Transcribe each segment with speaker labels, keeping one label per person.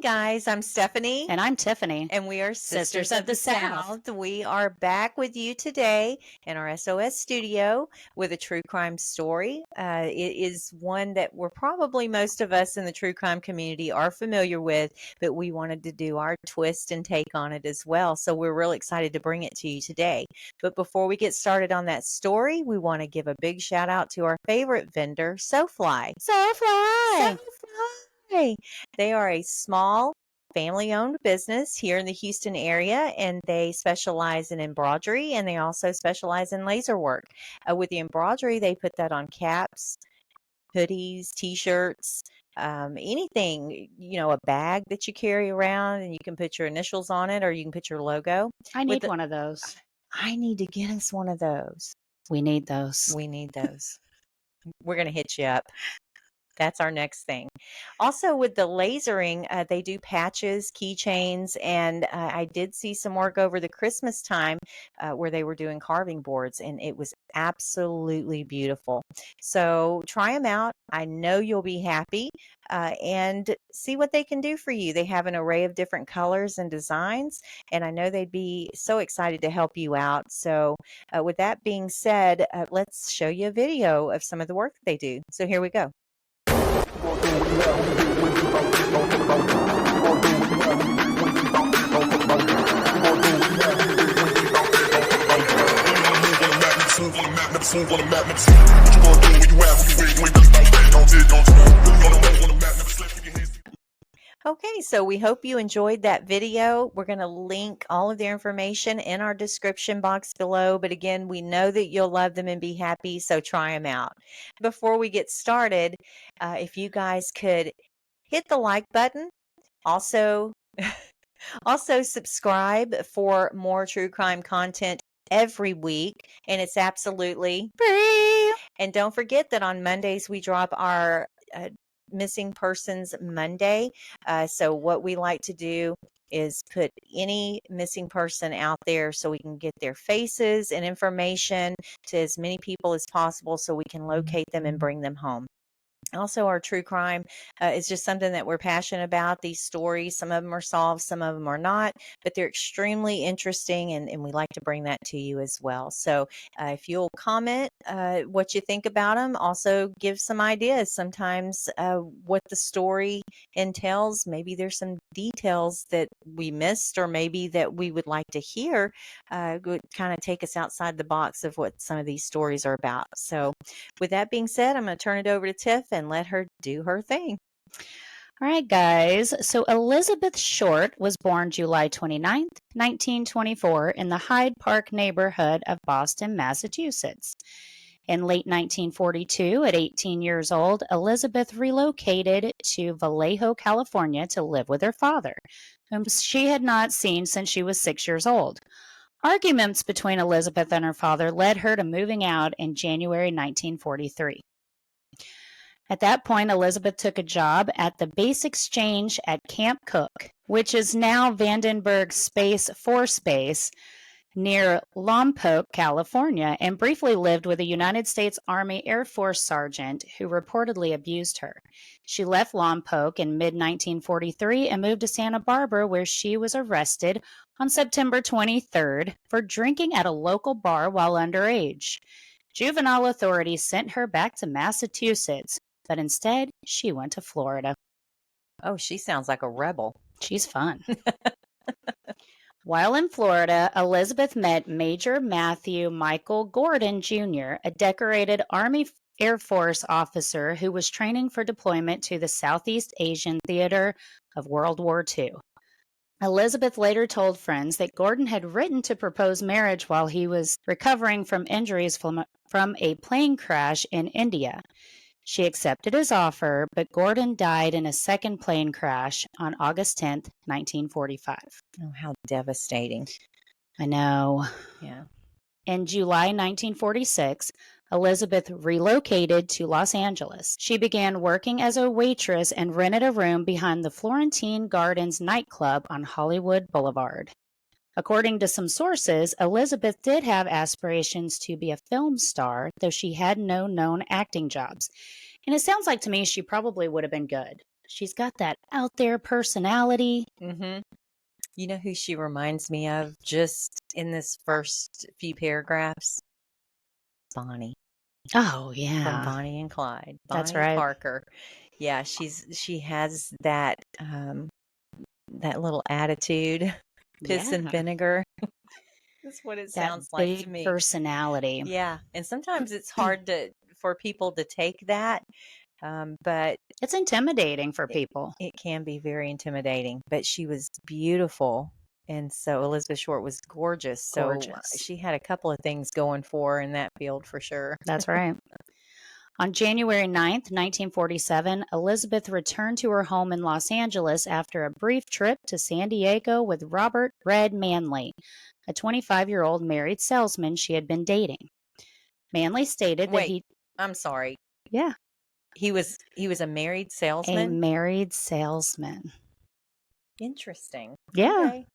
Speaker 1: guys, I'm Stephanie.
Speaker 2: And I'm Tiffany.
Speaker 1: And we are
Speaker 2: Sisters of the South.
Speaker 1: We are back with you today in our SOS studio with a true crime story. It is one that we're probably most of us in the true crime community are familiar with, but we wanted to do our twist and take on it as well. So we're really excited to bring it to you today. But before we get started on that story, we want to give a big shout out to our favorite vendor, SoFly.
Speaker 2: SoFly!
Speaker 1: They are a small family-owned business here in the Houston area, and they specialize in embroidery, and they also specialize in laser work. With the embroidery, they put that on caps, hoodies, T-shirts, anything, a bag that you carry around, and you can put your initials on it, or you can put your logo.
Speaker 2: I need one of those.
Speaker 1: I need to get us one of those.
Speaker 2: We need those.
Speaker 1: We're going to hit you up. That's our next thing. Also, with the lasering, they do patches, keychains, and I did see some work over the Christmas time where they were doing carving boards, and it was absolutely beautiful. So try them out. I know you'll be happy, and see what they can do for you. They have an array of different colors and designs, and I know they'd be so excited to help you out. So with that being said, let's show you a video of some of the work that they do. So here we go. Okay, so we hope you enjoyed that video. We're going to link all of their information in our description box below. But again, we know that you'll love them and be happy, so try them out. Before we get started, if you guys could hit the like button, also subscribe for more true crime content every week, and it's absolutely free. And don't forget that on Mondays we drop our Missing Persons Monday. So what we like to do is put any missing person out there so we can get their faces and information to as many people as possible so we can locate them and bring them home. Also, our true crime is just something that we're passionate about. These stories, some of them are solved, some of them are not, but they're extremely interesting, and we like to bring that to you as well. So if you'll comment what you think about them, also give some ideas. Sometimes what the story entails, maybe there's some details that we missed or maybe that we would like to hear, would kind of take us outside the box of what some of these stories are about. So with that being said, I'm going to turn it over to Tiff and let her do her thing.
Speaker 2: All right, guys. So Elizabeth Short was born July 29th, 1924 in the Hyde Park neighborhood of Boston, Massachusetts. In late 1942, at 18 years old, Elizabeth relocated to Vallejo, California to live with her father, whom she had not seen since she was 6 years old. Arguments between Elizabeth and her father led her to moving out in January 1943. At that point, Elizabeth took a job at the Base Exchange at Camp Cook, which is now Vandenberg Space Force Base near Lompoc, California, and briefly lived with a United States Army Air Force sergeant who reportedly abused her. She left Lompoc in mid-1943 and moved to Santa Barbara, where she was arrested on September 23rd for drinking at a local bar while underage. Juvenile authorities sent her back to Massachusetts, but instead she went to Florida.
Speaker 1: Oh, she sounds like a rebel.
Speaker 2: She's fun. While in Florida, Elizabeth met Major Matthew Michael Gordon Jr., a decorated Army Air Force officer who was training for deployment to the Southeast Asian theater of World War II. Elizabeth later told friends that Gordon had written to propose marriage while he was recovering from injuries from a plane crash in India. She accepted his offer, but Gordon died in a second plane crash on August 10th, 1945.
Speaker 1: Oh, how devastating.
Speaker 2: I know.
Speaker 1: Yeah.
Speaker 2: In July 1946, Elizabeth relocated to Los Angeles. She began working as a waitress and rented a room behind the Florentine Gardens nightclub on Hollywood Boulevard. According to some sources, Elizabeth did have aspirations to be a film star, though she had no known acting jobs. And it sounds like to me she probably would have been good. She's got that out there personality.
Speaker 1: Mm-hmm. You know who she reminds me of just in this first few paragraphs? Bonnie
Speaker 2: Oh,
Speaker 1: from
Speaker 2: yeah.
Speaker 1: Bonnie and Clyde.
Speaker 2: That's
Speaker 1: Bonnie
Speaker 2: right.
Speaker 1: Parker. Yeah, she has that that little attitude, piss and
Speaker 2: Yeah.
Speaker 1: vinegar. That's what it
Speaker 2: That
Speaker 1: sounds like to
Speaker 2: big
Speaker 1: me.
Speaker 2: personality.
Speaker 1: Yeah, and sometimes it's hard to for people to take that, but
Speaker 2: It's intimidating for
Speaker 1: it,
Speaker 2: people.
Speaker 1: it can be very intimidating. But she was beautiful, and so Elizabeth Short was gorgeous. So
Speaker 2: Gorgeous.
Speaker 1: she had a couple of things going for her in that field for sure.
Speaker 2: That's right. On January 9th, 1947, Elizabeth returned to her home in Los Angeles after a brief trip to San Diego with Robert Red Manley, a 25-year-old married salesman she had been dating. Manley stated that
Speaker 1: Wait, I'm sorry.
Speaker 2: yeah,
Speaker 1: He was a married
Speaker 2: a
Speaker 1: salesman.
Speaker 2: married salesman.
Speaker 1: Interesting.
Speaker 2: Yeah.
Speaker 1: Okay,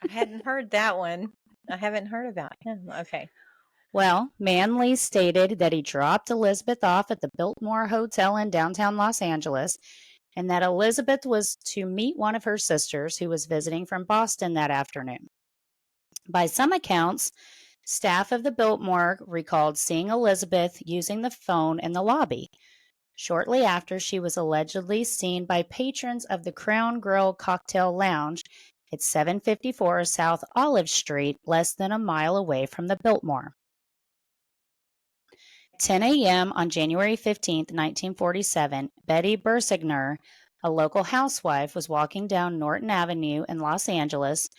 Speaker 1: I hadn't heard that one. I haven't heard about him. Okay.
Speaker 2: Well, Manley stated that he dropped Elizabeth off at the Biltmore Hotel in downtown Los Angeles and that Elizabeth was to meet one of her sisters who was visiting from Boston that afternoon. By some accounts, staff of the Biltmore recalled seeing Elizabeth using the phone in the lobby. Shortly after, she was allegedly seen by patrons of the Crown Grill Cocktail Lounge at 754 South Olive Street, less than a mile away from the Biltmore. 10 a.m. on January 15, 1947, Betty Bersigner, a local housewife, was walking down Norton Avenue in Los Angeles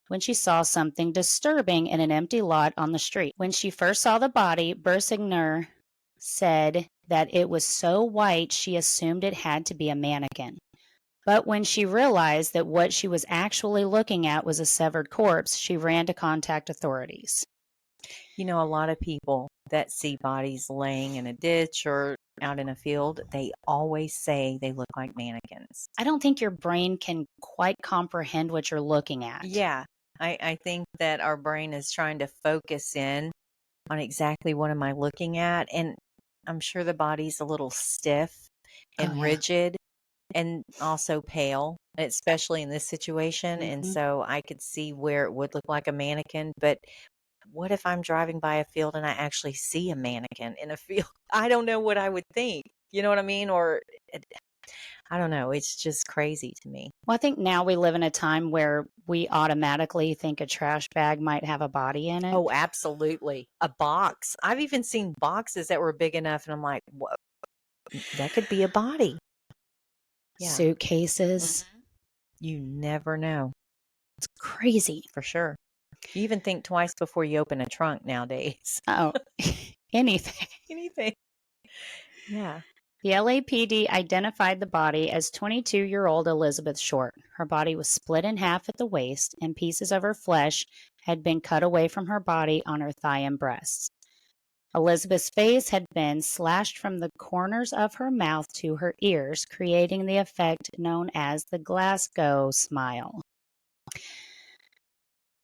Speaker 2: when she saw something disturbing in an empty lot on the street. When she first saw the body, Bersigner said that it was so white she assumed it had to be a mannequin. But when she realized that what she was actually looking at was a severed corpse, she ran to contact authorities.
Speaker 1: You know, a lot of people that see bodies laying in a ditch or out in a field, they always say they look like mannequins.
Speaker 2: I don't think your brain can quite comprehend what you're looking at.
Speaker 1: Yeah, I think that our brain is trying to focus in on exactly what am I looking at. And I'm sure the body's a little stiff
Speaker 2: Oh,
Speaker 1: and
Speaker 2: yeah.
Speaker 1: rigid and also pale, especially in this situation. And
Speaker 2: Hmm.
Speaker 1: so I could see where it would look like a mannequin. But what if I'm driving by a field and I actually see a mannequin in a field? I don't know what I would think. You know what I mean? Or I don't know. It's just crazy to me.
Speaker 2: Well, I think now we live in a time where we automatically think a trash bag might have a body in it.
Speaker 1: Oh, absolutely. A box. I've even seen boxes that were big enough, and I'm like, whoa, that could be a body. Yeah.
Speaker 2: Suitcases.
Speaker 1: Mhm. You never know
Speaker 2: It's crazy.
Speaker 1: for sure. You even think twice before you open a trunk nowadays.
Speaker 2: Oh, anything.
Speaker 1: Anything. Yeah.
Speaker 2: The LAPD identified the body as 22-year-old Elizabeth Short. Her body was split in half at the waist, and pieces of her flesh had been cut away from her body on her thigh and breasts. Elizabeth's face had been slashed from the corners of her mouth to her ears, creating the effect known as the Glasgow smile.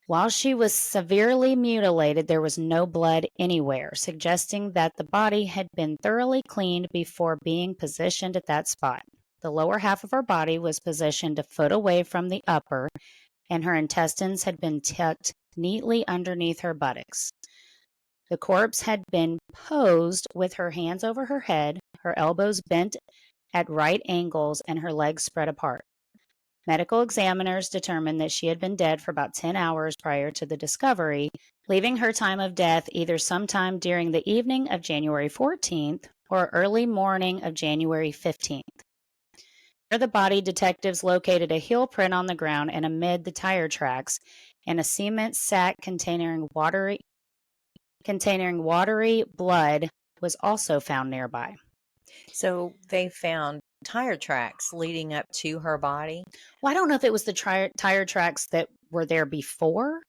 Speaker 2: While she was severely mutilated, there was no blood anywhere, suggesting that the body had been thoroughly cleaned before being positioned at that spot. The lower half of her body was positioned a foot away from the upper, and her intestines had been tucked neatly underneath her buttocks. The corpse had been posed with her hands over her head, her elbows bent at right angles, and her legs spread apart. Medical examiners determined that she had been dead for about 10 hours prior to the discovery, leaving her time of death either sometime during the evening of January 14th or early morning of January 15th. Near the body, detectives located a heel print on the ground and amid the tire tracks, and a cement sack containing watery blood was also found nearby.
Speaker 1: So they found tire tracks leading up to her body.
Speaker 2: Well, I don't know if it was the tire tracks that were there before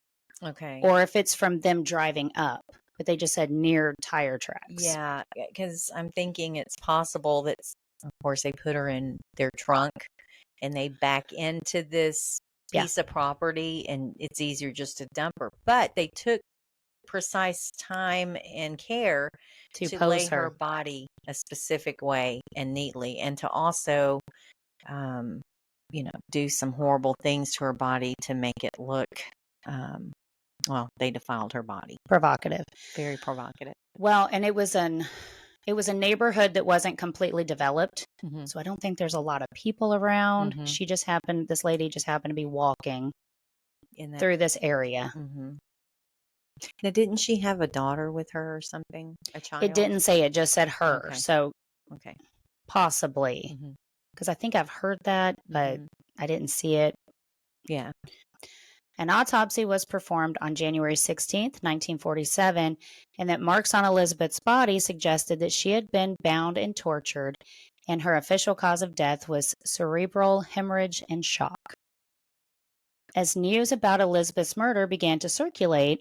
Speaker 1: Okay.
Speaker 2: or if it's from them driving up, but they just said near tire tracks.
Speaker 1: Yeah, because I'm thinking it's possible that, of course, they put her in their trunk and they back into this
Speaker 2: Yeah.
Speaker 1: piece of property and it's easier just to dump her. But they took precise time and care
Speaker 2: To
Speaker 1: to lay
Speaker 2: pose
Speaker 1: her
Speaker 2: her.
Speaker 1: body a specific way and neatly, and to also um, do some horrible things to her body to make it look, um, well, they defiled her body.
Speaker 2: Provocative.
Speaker 1: Very provocative.
Speaker 2: Well, and it was a neighborhood that wasn't completely developed.
Speaker 1: Mm-hmm.
Speaker 2: So I don't think there's a lot of people around.
Speaker 1: Mm-hmm.
Speaker 2: This lady just happened to be walking
Speaker 1: In that.
Speaker 2: through this area.
Speaker 1: Mm-hmm. Now, didn't she have a daughter with her or something? A
Speaker 2: It
Speaker 1: child?
Speaker 2: didn't say, it just said her.
Speaker 1: Okay.
Speaker 2: So
Speaker 1: Okay.
Speaker 2: possibly,
Speaker 1: Mm-hmm.
Speaker 2: because I think I've heard that, but
Speaker 1: Mm-hmm.
Speaker 2: I didn't see it.
Speaker 1: Yeah.
Speaker 2: An autopsy was performed on January 16th, 1947, and that marks on Elizabeth's body suggested that she had been bound and tortured, and her official cause of death was cerebral hemorrhage and shock. As news about Elizabeth's murder began to circulate,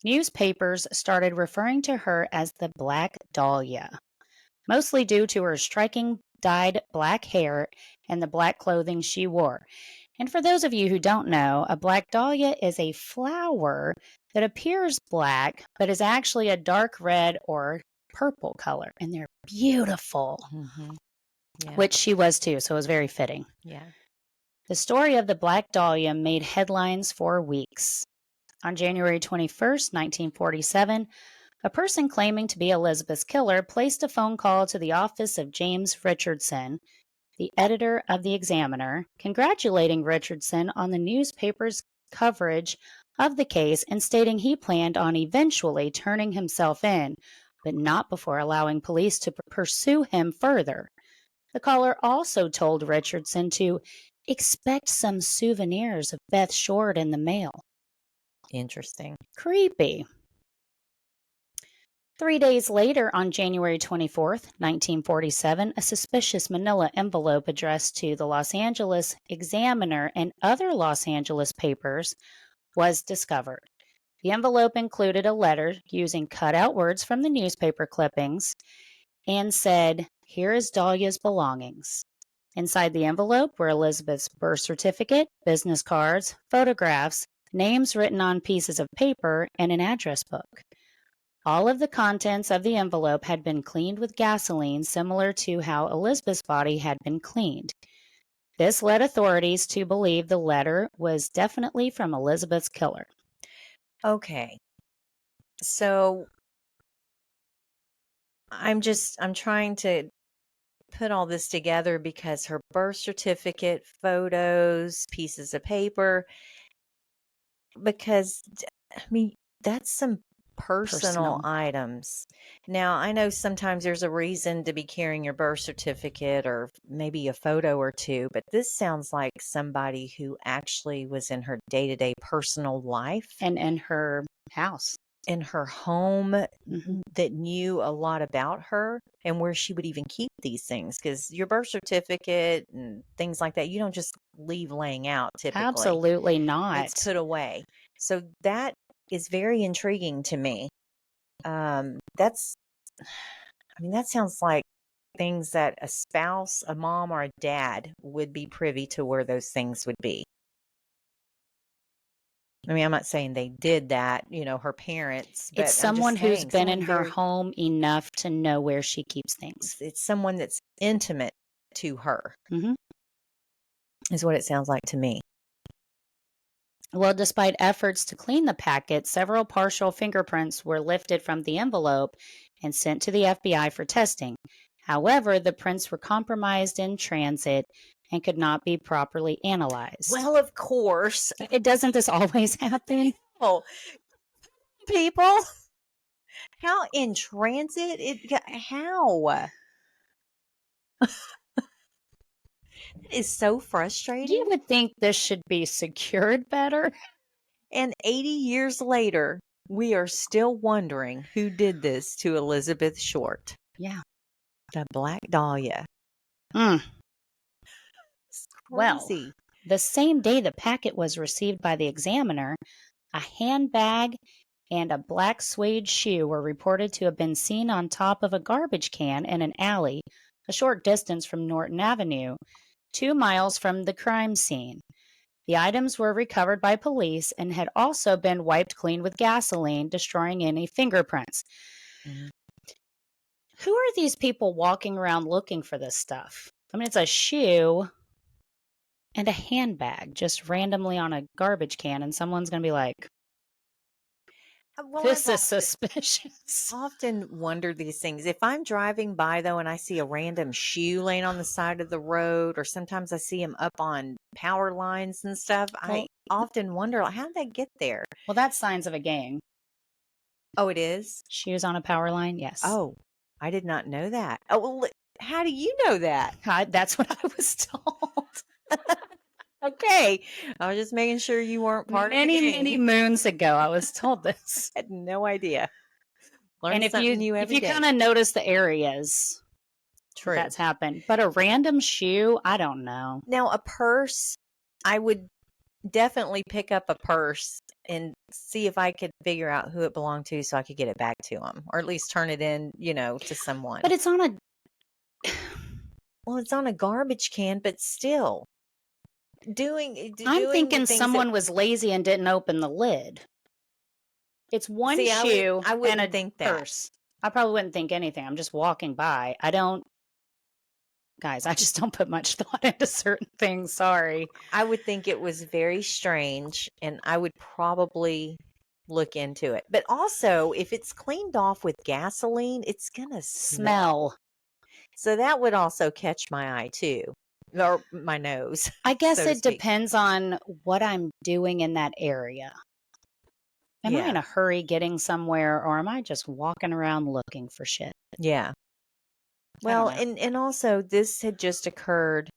Speaker 2: newspapers started referring to her as the Black Dahlia, mostly due to her striking dyed black hair and the black clothing she wore. And for those of you who don't know, a black dahlia is a flower that appears black, but is actually a dark red or purple color. And they're beautiful,
Speaker 1: Mm-hmm. Yeah.
Speaker 2: which she was too. So it was very fitting.
Speaker 1: Yeah.
Speaker 2: The story of the Black Dahlia made headlines for weeks. On January 21st, 1947, a person claiming to be Elizabeth's killer placed a phone call to the office of James Richardson, the editor of the Examiner, congratulating Richardson on the newspaper's coverage of the case and stating he planned on eventually turning himself in, but not before allowing police to pursue him further. The caller also told Richardson to expect some souvenirs of Beth Short in the mail.
Speaker 1: Interesting.
Speaker 2: Creepy. 3 days later, on January 24th, 1947, a suspicious manila envelope addressed to the Los Angeles Examiner and other Los Angeles papers was discovered. The envelope included a letter using cutout words from the newspaper clippings and said, "Here is Dahlia's belongings." Inside the envelope were Elizabeth's birth certificate, business cards, photographs, names written on pieces of paper, and an address book. All of the contents of the envelope had been cleaned with gasoline, similar to how Elizabeth's body had been cleaned. This led authorities to believe the letter was definitely from Elizabeth's killer.
Speaker 1: Okay. So I'm trying to put all this together because her birth certificate, photos, pieces of paper, because I mean, that's some personal
Speaker 2: Personal.
Speaker 1: items. Now, I know sometimes there's a reason to be carrying your birth certificate or maybe a photo or two, but this sounds like somebody who actually was in her day-to-day personal life
Speaker 2: And in her house.
Speaker 1: in her home
Speaker 2: Mhm.
Speaker 1: that knew a lot about her and where she would even keep these things, because your birth certificate and things like that, you don't just leave laying out typically.
Speaker 2: Absolutely
Speaker 1: It's
Speaker 2: not.
Speaker 1: put away. So that is very intriguing to me. That's, I mean, that sounds like things that a spouse, a mom, or a dad would be privy to where those things would be. I mean, I'm not saying they did that, her parents, but
Speaker 2: It's
Speaker 1: I'm
Speaker 2: someone
Speaker 1: just
Speaker 2: who's
Speaker 1: saying
Speaker 2: been in
Speaker 1: someone
Speaker 2: her
Speaker 1: very,
Speaker 2: home enough to know where she keeps things.
Speaker 1: it's someone that's intimate to her,
Speaker 2: Mhm.
Speaker 1: is what it sounds like to me.
Speaker 2: Well, despite efforts to clean the packet, several partial fingerprints were lifted from the envelope and sent to the FBI for testing. However, the prints were compromised in transit and could not be properly analyzed.
Speaker 1: Well, of course.
Speaker 2: Doesn't this always happen?
Speaker 1: Oh, people, how in transit? How? It is so
Speaker 2: You
Speaker 1: frustrating.
Speaker 2: would think this should be secured better.
Speaker 1: And 80 years later, we are still wondering who did this to Elizabeth Short,
Speaker 2: Yeah.
Speaker 1: the Black Dahlia.
Speaker 2: Mm.
Speaker 1: It's
Speaker 2: Well,
Speaker 1: crazy.
Speaker 2: the same day the packet was received by the Examiner, a handbag and a black suede shoe were reported to have been seen on top of a garbage can in an alley a short distance from Norton Avenue, 2 miles from the crime scene. The items were recovered by police and had also been wiped clean with gasoline, destroying any fingerprints.
Speaker 1: Mhm.
Speaker 2: Who are these people walking around looking for this stuff? I mean, it's a shoe and a handbag just randomly on a garbage can, and someone's going to be like,
Speaker 1: Well,
Speaker 2: this is suspicious.
Speaker 1: often wonder these things. If I'm driving by though and I see a random shoe laying on the side of the road, or sometimes I see them up on power lines and stuff, I
Speaker 2: Well,
Speaker 1: often wonder, like, how did they get there?
Speaker 2: well, that's signs of a gang.
Speaker 1: Oh, it is?
Speaker 2: Shoes on a power line, yes.
Speaker 1: Oh, I did not know that. Oh, well, how do you know that?
Speaker 2: That's what I was told.
Speaker 1: Okay. I was just making sure you weren't part of the
Speaker 2: Many,
Speaker 1: gang.
Speaker 2: many moons ago, I was told this.
Speaker 1: I had no idea. Learn
Speaker 2: And if
Speaker 1: something new
Speaker 2: you
Speaker 1: every day.
Speaker 2: kind of notice the areas
Speaker 1: True.
Speaker 2: that's happened, but a random shoe, I don't know.
Speaker 1: Now, a purse, I would definitely pick up a purse and see if I could figure out who it belonged to so I could get it back to them, or at least turn it in, to someone.
Speaker 2: But it's on a
Speaker 1: Well, it's on a garbage can, but still
Speaker 2: I'm thinking
Speaker 1: the things
Speaker 2: someone was lazy and didn't open the lid. It's one
Speaker 1: See,
Speaker 2: shoe
Speaker 1: I wouldn't
Speaker 2: and a
Speaker 1: think that.
Speaker 2: purse. I probably wouldn't think anything. I'm just walking by. Guys, I just don't put much thought into certain things. Sorry.
Speaker 1: I would think it was very strange, and I would probably look into it. But also, if it's cleaned off with gasoline, it's gonna smell. So that would also catch my eye too, or my nose.
Speaker 2: I guess
Speaker 1: so to
Speaker 2: it
Speaker 1: speak.
Speaker 2: depends on what I'm doing in that area. Am I in a hurry getting somewhere, or am I just walking around looking for shit?
Speaker 1: Yeah. Well, and also this had just occurred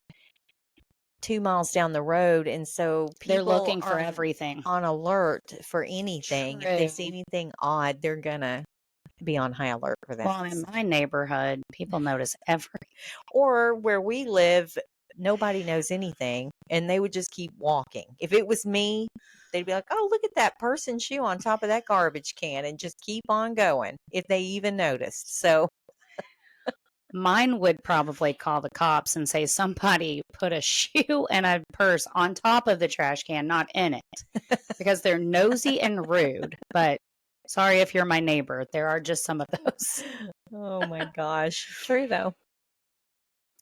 Speaker 1: 2 miles down the road, and so
Speaker 2: They're
Speaker 1: people
Speaker 2: looking for
Speaker 1: are
Speaker 2: everything.
Speaker 1: on alert for anything. If they
Speaker 2: True.
Speaker 1: see anything odd, they're gonna be on high alert for that.
Speaker 2: Well, in my neighborhood, people notice everything.
Speaker 1: Or where we live, nobody knows anything, and they would just keep walking. If it was me, they'd be like, "Oh, look at that person's shoe on top of that garbage can," and just keep on going if they even noticed. So
Speaker 2: Mine would probably call the cops and say somebody put a shoe and a purse on top of the trash can, not in it, because they're nosy and rude. But sorry if you're my neighbor. There are just some of those.
Speaker 1: Oh my gosh. True though.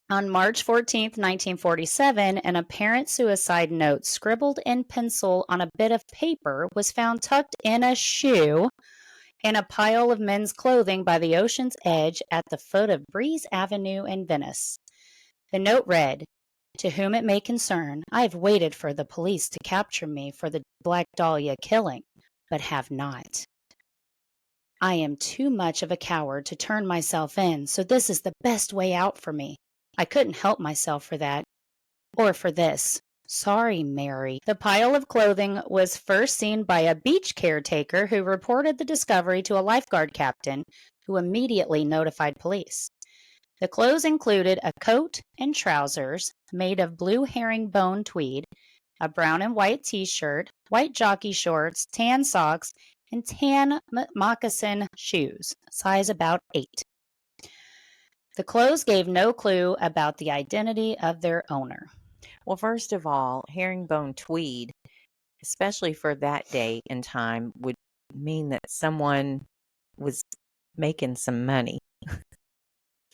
Speaker 2: On March 14th, 1947, an apparent suicide note scribbled in pencil on a bit of paper was found tucked in a shoe in a pile of men's clothing by the ocean's edge at the foot of Breeze Avenue in Venice. The note read, "To whom it may concern, I have waited for the police to capture me for the Black Dahlia killing, but have not. I am too much of a coward to turn myself in, so this is the best way out for me. I couldn't help myself for that, or for this. Sorry, Mary." The pile of clothing was first seen by a beach caretaker who reported the discovery to a lifeguard captain, who immediately notified police. The clothes included a coat and trousers made of blue herringbone tweed, a brown and white t-shirt, white jockey shorts, tan socks, and tan moccasin shoes, size about 8. The clothes gave no clue about the identity of their owner.
Speaker 1: Well, first of all, herringbone tweed, especially for that day and time, would mean that someone was making some money.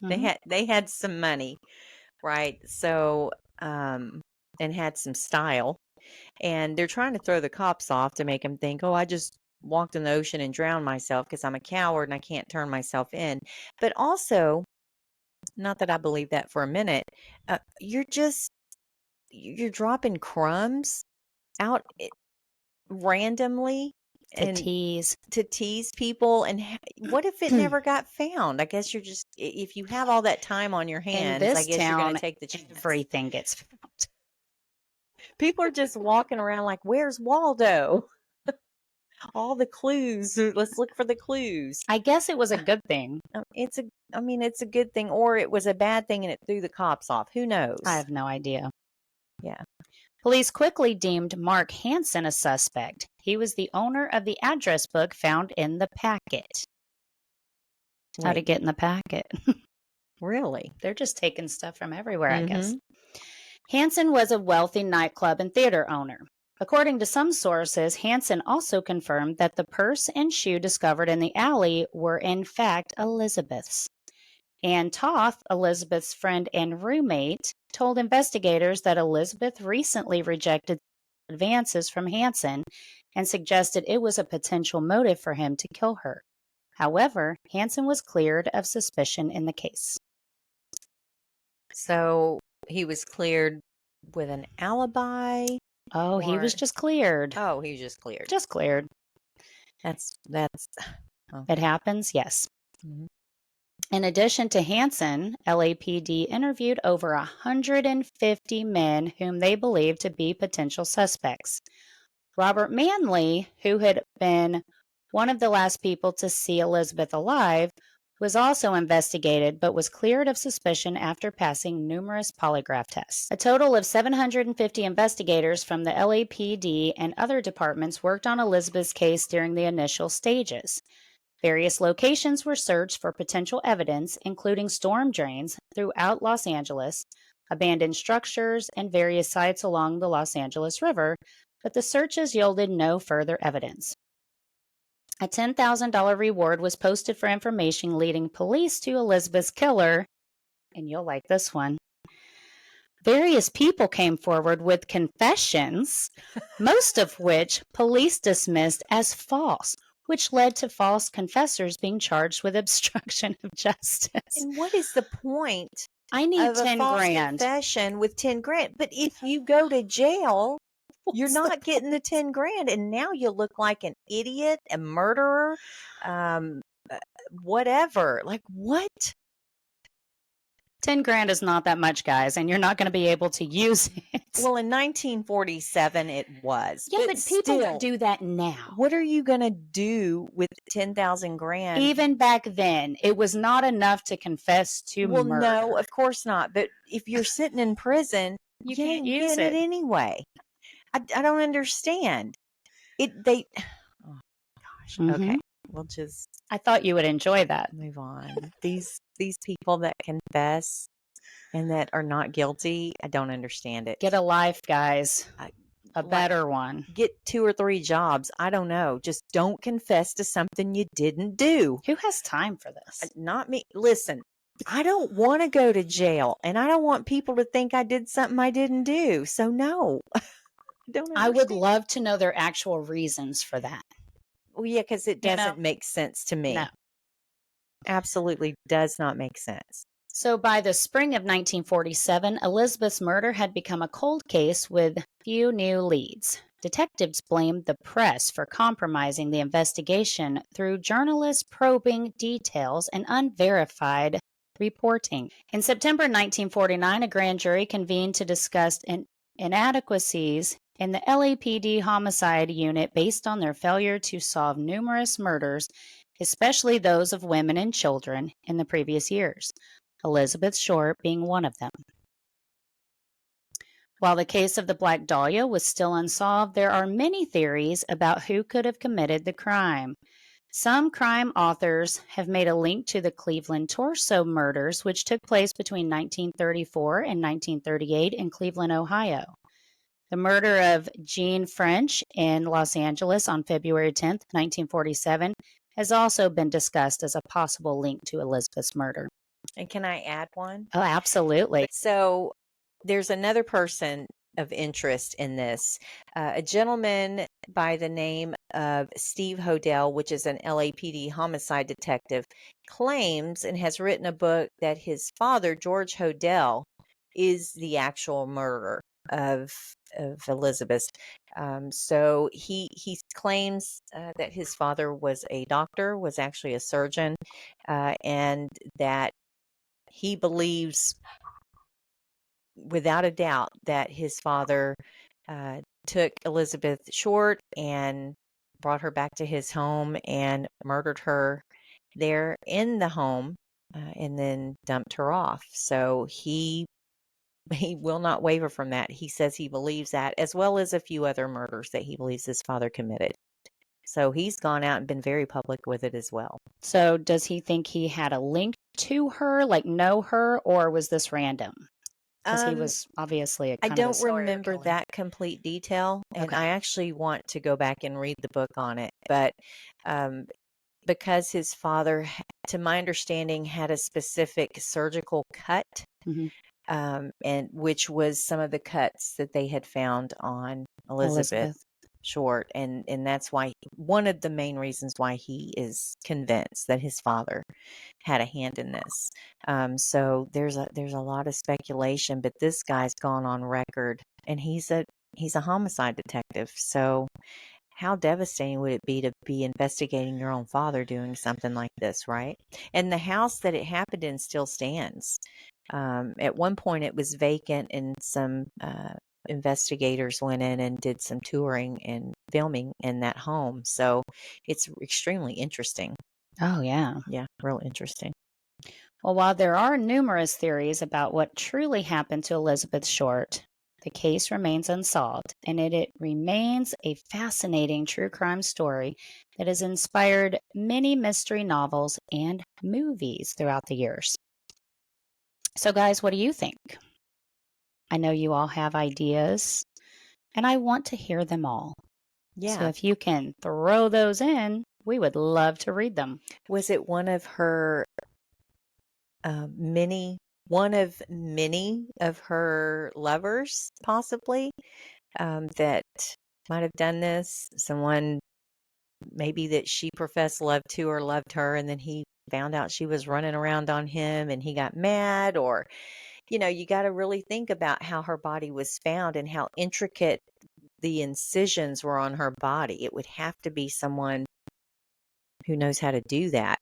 Speaker 1: They had some money, right? So, and had some style, and they're trying to throw the cops off to make them think, "Oh, I just walked in the ocean and drowned myself because I'm a coward and I can't turn myself in." But also, not that I believe that for a minute, you're dropping crumbs out randomly
Speaker 2: to
Speaker 1: tease people, and what if it never got found? I guess you're just, if you have all that time on your hands, I guess you're going to take the chance.
Speaker 2: Everything gets found.
Speaker 1: People are just walking around like, "Where's Waldo?" All the clues. Let's look for the clues.
Speaker 2: I guess it was a good thing.
Speaker 1: It's a good thing, or it was a bad thing and it threw the cops off. Who knows?
Speaker 2: I have no idea.
Speaker 1: Yeah.
Speaker 2: Police quickly deemed Mark Hansen a suspect. He was the owner of the address book found in the packet. How'd it get in the packet?
Speaker 1: Really?
Speaker 2: They're just taking stuff from everywhere, I guess. Hansen was a wealthy nightclub and theater owner. According to some sources, Hansen also confirmed that the purse and shoe discovered in the alley were in fact Elizabeth's. And Toth, Elizabeth's friend and roommate, told investigators that Elizabeth recently rejected advances from Hansen and suggested it was a potential motive for him to kill her. However, Hansen was cleared of suspicion in the case.
Speaker 1: So he was cleared with an alibi?
Speaker 2: Oh, he was
Speaker 1: Or-
Speaker 2: just cleared.
Speaker 1: Oh, he was just cleared.
Speaker 2: Just cleared.
Speaker 1: That's
Speaker 2: It happens, yes.
Speaker 1: Mhm.
Speaker 2: In addition to Hansen, LAPD interviewed over 150 men whom they believed to be potential suspects. Robert Manley, who had been one of the last people to see Elizabeth alive, was also investigated but was cleared of suspicion after passing numerous polygraph tests. A total of 750 investigators from the LAPD and other departments worked on Elizabeth's case during the initial stages. Various locations were searched for potential evidence, including storm drains throughout Los Angeles, abandoned structures, and various sites along the Los Angeles River, but the searches yielded no further evidence. A $10,000 reward was posted for information leading police to Elizabeth's killer, and you'll like this one. Various people came forward with confessions, most of which police dismissed as false, which led to false confessors being charged with obstruction of justice.
Speaker 1: And what is the point
Speaker 2: I need
Speaker 1: of a
Speaker 2: 10
Speaker 1: false
Speaker 2: grand.
Speaker 1: confession with 10 grand? But if you go to jail, you're
Speaker 2: What's the
Speaker 1: not getting the 10 grand. And now you look like an idiot, a murderer, um, uh, whatever. Like, what?
Speaker 2: 10 grand is not that much, guys, and you're not going to be able to use it.
Speaker 1: Well, in 1947, it was.
Speaker 2: Yeah, but people
Speaker 1: still,
Speaker 2: do that now.
Speaker 1: what are you going to do with 10,000 grand?
Speaker 2: Even back then, it was not enough to confess to
Speaker 1: Well,
Speaker 2: murder.
Speaker 1: no, of course not. But if you're sitting in prison,
Speaker 2: You
Speaker 1: you
Speaker 2: can't
Speaker 1: ain't
Speaker 2: use
Speaker 1: getting
Speaker 2: it.
Speaker 1: anyway. I don't understand. Oh gosh.
Speaker 2: Mhm.
Speaker 1: Okay. We'll just
Speaker 2: I thought you would enjoy that.
Speaker 1: move on. These people that confess and that are not guilty, I don't understand it.
Speaker 2: Get a life, guys. A
Speaker 1: like-
Speaker 2: better one.
Speaker 1: Get 2 or 3 jobs. I don't know. Just don't confess to something you didn't do.
Speaker 2: Who has time for this?
Speaker 1: Not me. Listen, I don't want to go to jail, and I don't want people to think I did something I didn't do. So no.
Speaker 2: I would love to know their actual reasons for that.
Speaker 1: Well, yeah, because it
Speaker 2: You know?
Speaker 1: doesn't make sense to me.
Speaker 2: No.
Speaker 1: Absolutely does not make sense.
Speaker 2: So by the spring of 1947, Elizabeth's murder had become a cold case with few new leads. Detectives blamed the press for compromising the investigation through journalists probing details and unverified reporting. In September 1949, a grand jury convened to discuss inadequacies in the LAPD homicide unit based on their failure to solve numerous murders, especially those of women and children, in the previous years. Elizabeth Short being one of them. While the case of the Black Dahlia was still unsolved, there are many theories about who could have committed the crime. Some crime authors have made a link to the Cleveland torso murders, which took place between 1934 and 1938 in Cleveland, Ohio. The murder of Jean French in Los Angeles on February 10, 1947, has also been discussed as a possible link to Elizabeth's murder.
Speaker 1: And can I add one?
Speaker 2: Oh, absolutely.
Speaker 1: So there's another person of interest in this. A gentleman by the name of Steve Hodel, which is an LAPD homicide detective, claims and has written a book that his father, George Hodel, is the actual murderer of Elizabeth. So he claims that his father was a doctor, was actually a surgeon, and that he believes without a doubt that his father took Elizabeth Short and brought her back to his home and murdered her there in the home and then dumped her off. So he will not waver from that. He says he believes that, as well as a few other murders that he believes his father committed. So he's gone out and been very public with it as well.
Speaker 2: So does he think he had a link to her, like know her, or was this random? Because he was obviously
Speaker 1: I don't remember that complete detail, and
Speaker 2: Okay.
Speaker 1: I actually want to go back and read the book on it. But because his father to my understanding, had a specific surgical cut,
Speaker 2: Hmm.
Speaker 1: and which was some of the cuts that they had found on Elizabeth
Speaker 2: Elizabeth.
Speaker 1: Short, and that's why one of the main reasons why he is convinced that his father had a hand in this. So there's a lot of speculation, but this guy's gone on record, and he's a homicide detective. So how devastating would it be to be investigating your own father doing something like this, right? And the house that it happened in still stands. At one point, it was vacant, and some investigators went in and did some touring and filming in that home. So it's extremely interesting.
Speaker 2: Oh, yeah.
Speaker 1: Yeah, real interesting.
Speaker 2: Well, while there are numerous theories about what truly happened to Elizabeth Short, the case remains unsolved, and it remains a fascinating true crime story that has inspired many mystery novels and movies throughout the years. So, guys, what do you think? I know you all have ideas, and I want to hear them all. So,
Speaker 1: Yeah.
Speaker 2: if you can throw those in, we would love to read them.
Speaker 1: Was it one of her many, one of many of her lovers, possibly, that might have done this? Someone maybe that she professed love to or loved her, and then he found out she was running around on him and he got mad, or you got to really think about how her body was found and how intricate the incisions were on her body. It would have to be someone who knows how to do that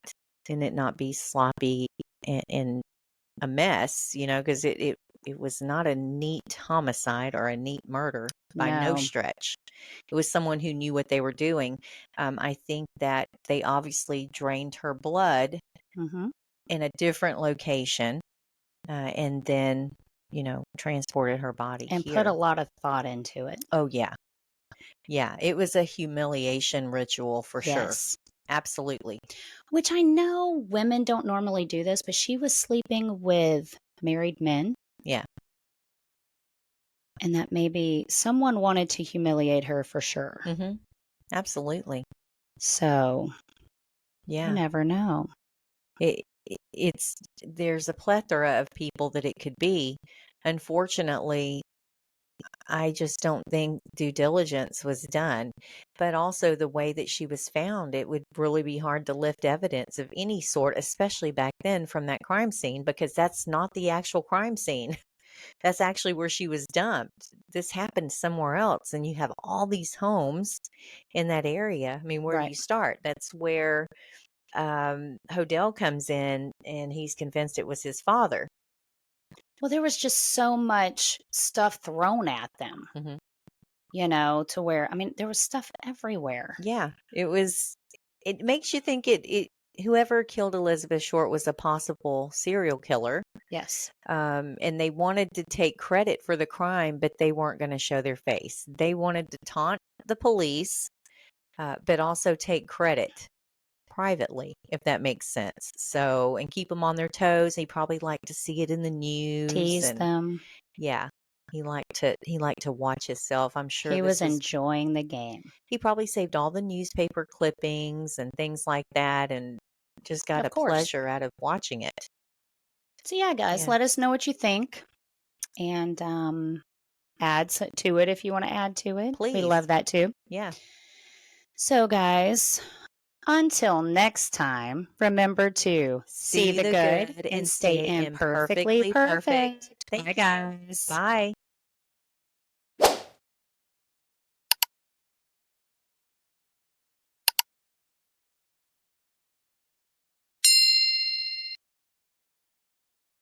Speaker 1: and it not be sloppy and a mess, because it was not a neat homicide or a neat murder by no
Speaker 2: No.
Speaker 1: stretch. It was someone who knew what they were doing. I think that they obviously drained her blood
Speaker 2: Hmm.
Speaker 1: in a different location, and then, transported her body
Speaker 2: And put a
Speaker 1: here.
Speaker 2: lot of thought into it.
Speaker 1: Oh, yeah. Yeah. It was a humiliation ritual for sure.
Speaker 2: Yes.
Speaker 1: Absolutely.
Speaker 2: Which I know women don't normally do this, but she was sleeping with married men,
Speaker 1: Yeah.
Speaker 2: and that maybe someone wanted to humiliate her for sure.
Speaker 1: Hmm. Absolutely.
Speaker 2: So you
Speaker 1: Yeah.
Speaker 2: never know.
Speaker 1: It's there's a plethora of people that it could be. Unfortunately, I just don't think due diligence was done. But also the way that she was found, it would really be hard to lift evidence of any sort, especially back then from that crime scene, because that's not the actual crime scene. That's actually where she was dumped. This happened somewhere else, and you have all these homes in that area. I mean, where do
Speaker 2: Right.
Speaker 1: you start? That's where Hodel comes in, and he's convinced it was his father.
Speaker 2: Well, there was just so much stuff thrown at them,
Speaker 1: Hmm.
Speaker 2: to where, I mean, there was stuff everywhere.
Speaker 1: Yeah, it makes you think whoever killed Elizabeth Short was a possible serial killer.
Speaker 2: Yes.
Speaker 1: And they wanted to take credit for the crime, but they weren't going to show their face. They wanted to taunt the police, but also take credit privately, if that makes sense. So, and keep them on their toes. He probably liked to see it in the news,
Speaker 2: Tease
Speaker 1: and
Speaker 2: them.
Speaker 1: yeah, he liked to watch himself. I'm sure
Speaker 2: He was
Speaker 1: this was
Speaker 2: enjoying the game.
Speaker 1: he probably saved all the newspaper clippings and things like that, and just got
Speaker 2: Of
Speaker 1: a
Speaker 2: course.
Speaker 1: pleasure out of watching it.
Speaker 2: So, yeah, guys,
Speaker 1: Yeah,
Speaker 2: let us know what you think and add to it if you want to add to it. We
Speaker 1: please.
Speaker 2: love that too.
Speaker 1: Yeah.
Speaker 2: So, guys, until next time, remember to see
Speaker 1: See
Speaker 2: the
Speaker 1: the
Speaker 2: good
Speaker 1: good
Speaker 2: and
Speaker 1: and
Speaker 2: stay
Speaker 1: stay
Speaker 2: imperfectly
Speaker 1: imperfectly
Speaker 2: perfect.
Speaker 1: perfect. Thank
Speaker 2: Bye,
Speaker 1: you.
Speaker 2: guys.
Speaker 1: Bye.